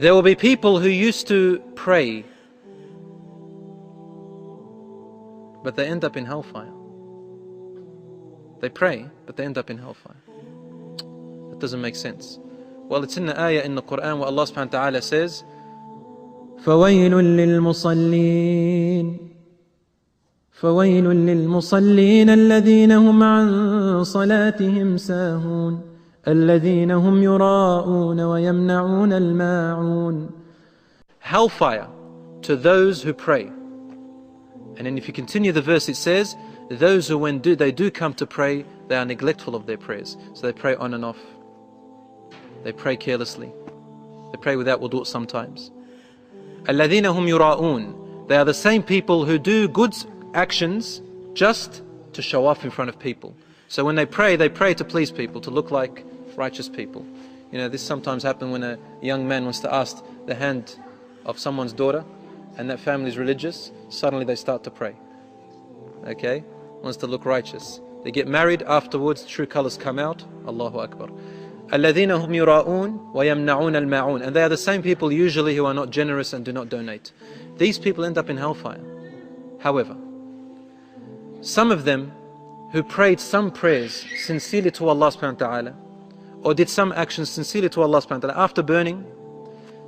There will be people who used to pray, but they end up in hellfire. They pray, but they end up in hellfire. That doesn't make sense. Well, it's in the ayah in the Quran where Allah subhanahu wa ta'ala says, فَوَيْلٌ لِلْمُصَلِّينَ فَوَيْلٌ لِلْمُصَلِّينَ الَّذِينَ هُمْ عَنْ صَلَاتِهِمْ سَاهُونَ الَّذِينَ هُمْ يُرَاءُونَ وَيَمْنَعُونَ الْمَاعُونَ. Hellfire to those who pray. And then if you continue the verse, it says, those who when they do come to pray, they are neglectful of their prayers. So they pray on and off. They pray carelessly. They pray without wudu sometimes. الَّذِينَ هُمْ يُرَاءُونَ. They are the same people who do good actions just to show off in front of people. So when they pray to please people, to look like righteous people. You know, this sometimes happens when a young man wants to ask the hand of someone's daughter, and that family is religious. Suddenly they start to pray. Okay? Wants to look righteous. They get married, afterwards true colors come out. Allahu Akbar. الَّذِينَ هُمْ يُرَاءُونَ وَيَمْنَعُونَ الْمَاعُونَ. And they are the same people usually who are not generous and do not donate. These people end up in hellfire. However, some of them who prayed some prayers sincerely to Allah subhanahu wa ta'ala, or did some actions sincerely to Allah subhanahu wa ta'ala, after burning,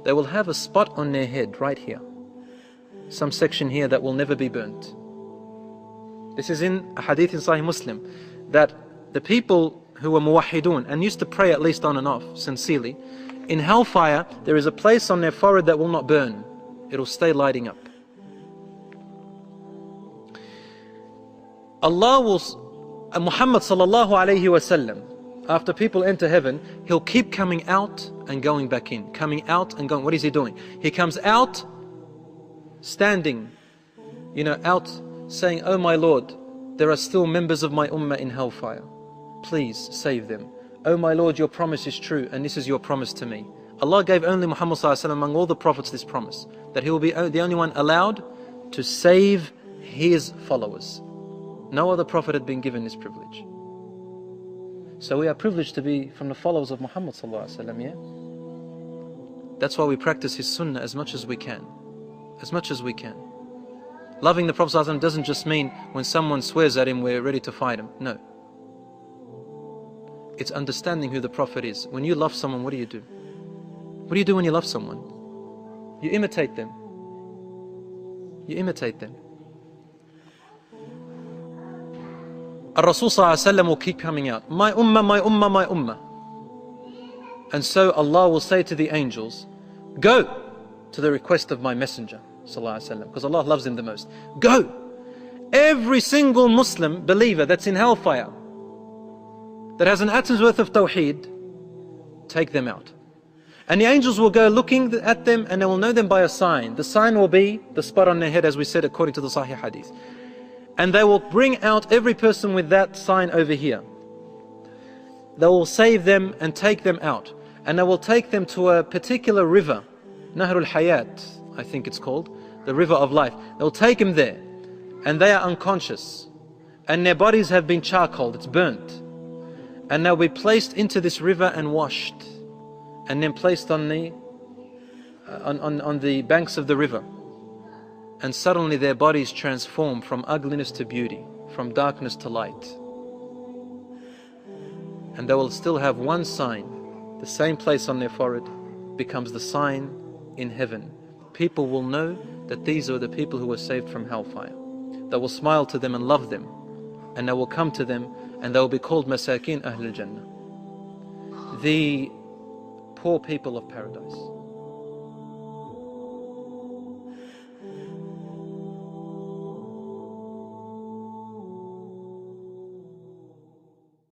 they will have a spot on their head right here. Some section here that will never be burnt. This is in a hadith in Sahih Muslim, that the people who were muwahhidun and used to pray at least on and off sincerely, in hellfire there is a place on their forehead that will not burn. It will stay lighting up. Allah will, Muhammad sallallahu alayhi wa sallam, after people enter heaven, he'll keep coming out and going back in, coming out and going. What is he doing? He comes out standing, out saying, oh my Lord, there are still members of my ummah in hellfire. Please save them. Oh my Lord, your promise is true, and this is your promise to me. Allah gave only Muhammad sallallahu alaihi wasallam among all the prophets this promise, that he will be the only one allowed to save his followers. No other prophet had been given this privilege. So we are privileged to be from the followers of Muhammad sallallahu alaihi wasallam, yeah? That's why we practice his sunnah as much as we can. As much as we can. Loving the Prophet sallallahu alaihi wasallam doesn't just mean when someone swears at him, we're ready to fight him. No. It's understanding who the Prophet is. When you love someone, what do you do? What do you do when you love someone? You imitate them. You imitate them. Rasul sallallahu alaihi wasallam will keep coming out. My ummah, my ummah, my ummah. And so Allah will say to the angels, go to the request of my messenger sallallahu alaihi wasallam, because Allah loves him the most. Go. Every single Muslim believer that's in hellfire, that has an atom's worth of tawheed, take them out. And the angels will go looking at them, and they will know them by a sign. The sign will be the spot on their head, as we said according to the Sahih Hadith. And they will bring out every person with that sign over here. They will save them and take them out. And they will take them to a particular river, Nahrul Hayat, I think it's called, the river of life. They'll take them there, and they are unconscious, and their bodies have been charcoaled, it's burnt. And they'll be placed into this river and washed, and then placed on the banks of the river. And suddenly their bodies transform from ugliness to beauty, from darkness to light. And they will still have one sign, the same place on their forehead becomes the sign in heaven. People will know that these are the people who were saved from hellfire. They will smile to them and love them, and they will come to them, and they will be called Masakin Ahlul Jannah, the poor people of paradise.